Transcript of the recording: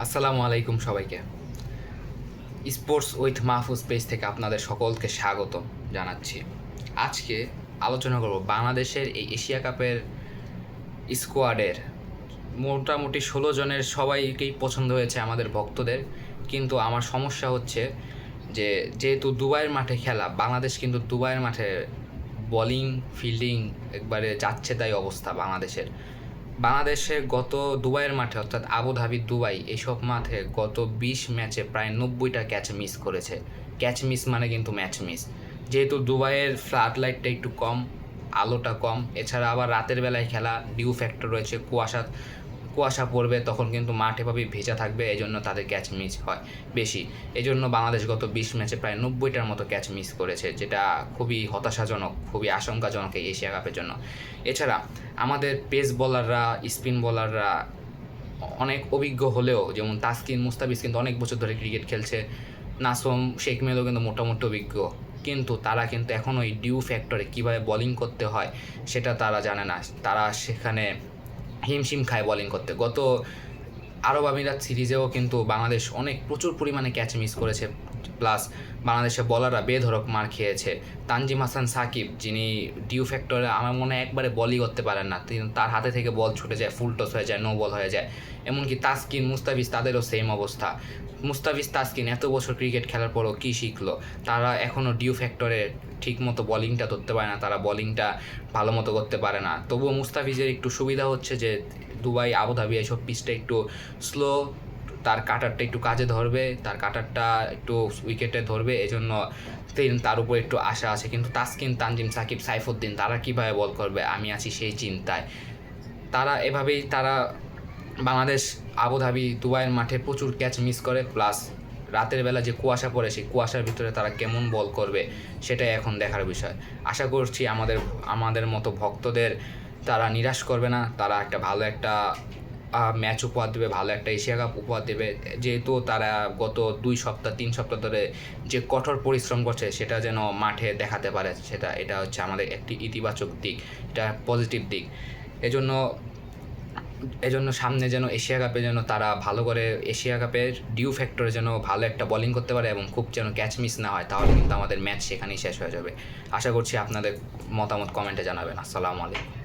আসসালামু আলাইকুম সবাইকে। স্পোর্টস উইথ মাহফুজ পেজ থেকে আপনাদের সকলকে স্বাগত জানাচ্ছি। আজকে আলোচনা করব বাংলাদেশের এই এশিয়া কাপের স্কোয়াডের মোটামুটি 16 জনের সবাইকেই পছন্দ হয়েছে আমাদের ভক্তদের, কিন্তু আমার সমস্যা হচ্ছে যে যেহেতু দুবাইয়ের মাঠে খেলা, বাংলাদেশ কিন্তু দুবাইয়ের মাঠে বোলিং ফিল্ডিং একবারে যাচ্ছে তাই অবস্থা বাংলাদেশে গত দুবাইয়ের মাঠে অর্থাৎ আবুধাবি দুবাই এইসব মাঠে গত 20 ম্যাচে প্রায় 90টা ক্যাচ মিস করেছে। ক্যাচ মিস মানে কিন্তু ম্যাচ মিস। যেহেতু দুবাইয়ের ফ্লাড লাইটটা একটু কম, আলোটা কম, এছাড়া আবার রাতের বেলায় খেলা, ডিউ ফ্যাক্টর রয়েছে, কুয়াশা পড়বে, তখন কিন্তু মাঠ এভাবেই ভেজা থাকবে, এই জন্য তাদের ক্যাচ মিস হয় বেশি। এই জন্য বাংলাদেশ গত 20 ম্যাচে প্রায় 90টার মতো ক্যাচ মিস করেছে, যেটা খুবই হতাশাজনক, খুবই আশঙ্কাজনক এই এশিয়া কাপের জন্য। এছাড়া আমাদের পেস বোলাররা, স্পিন বোলাররা অনেক অভিজ্ঞ হলেও, যেমন তাসকিন, মুস্তাফিজ কিন্তু অনেক বছর ধরে ক্রিকেট খেলছে, নাসুম, শেখ মেহেলও কিন্তু মোটামুটি অভিজ্ঞ, কিন্তু তারা কিন্তু এখন ওই ডিউ ফ্যাক্টরে কীভাবে বোলিং করতে হয় সেটা তারা জানে না। তারা সেখানে হিমশিম খায় বোলিং করতে। গত আরব আমিরাত সিরিজেও কিন্তু বাংলাদেশ প্রচুর পরিমাণে ক্যাচ মিস করেছে, প্লাস বাংলাদেশের বলাররা বেধড়ক মার খেয়েছে। তানজিম হাসান সাকিব, যিনি ডিউ ফ্যাক্টরে আমার মনে হয় একবারে বলই করতে পারেন না, তার হাতে থেকে বল ছুটে যায়, ফুল টস হয়ে যায়, নো বল হয়ে যায়। এমনকি তাসকিন, মুস্তাফিজ তাদেরও সেম অবস্থা। মুস্তাফিজ, তাসকিন এত বছর ক্রিকেট খেলার পরও কী শিখলো? তারা এখনও ডিউ ফ্যাক্টরে ঠিকমতো বলিংটা ধরতে পারে না, তারা বলিংটা ভালো মতো করতে পারে না। তবুও মুস্তাফিজের একটু সুবিধা হচ্ছে যে দুবাই, আবুধাবি এসব পিচটা একটু স্লো, তার কাটারটা একটু কাজে ধরবে, তার কাটারটা একটু উইকেটে ধরবে, এজন্য তার উপর একটু আশা আছে। কিন্তু তাসকিন, তানজিম, সাকিব, সাইফুদ্দিন তারা কীভাবে বল করবে আমি আছি সেই চিন্তায়। তারা বাংলাদেশ আবুধাবি দুবাইয়ের মাঠে প্রচুর ক্যাচ মিস করে, প্লাস রাতের বেলা যে কুয়াশা পড়ে সেই কুয়াশার ভিতরে তারা কেমন বল করবে সেটাই এখন দেখার বিষয়। আশা করছি আমাদের মতো ভক্তদের তারা নিরাশ করবে না, তারা ভালো একটা ম্যাচ উপহার দেবে, ভালো একটা এশিয়া কাপ উপহার দেবে। যেহেতু তারা গত 2-3 সপ্তাহ ধরে যে কঠোর পরিশ্রম করছে সেটা যেন মাঠে দেখাতে পারে, এটা হচ্ছে আমাদের একটি ইতিবাচক দিক, এটা পজিটিভ দিক। এজন্য সামনে যেন এশিয়া কাপে যেন তারা ভালো করে এশিয়া কাপের ডিউ ফ্যাক্টরে যেন ভালো একটা বোলিং করতে পারে এবং খুব যেন ক্যাচ মিস না হয়, তাহলে কিন্তু আমাদের ম্যাচ সেখানেই শেষ হয়ে যাবে। আশা করছি আপনাদের মতামত কমেন্টে জানাবেন। আসসালামু আলাইকুম।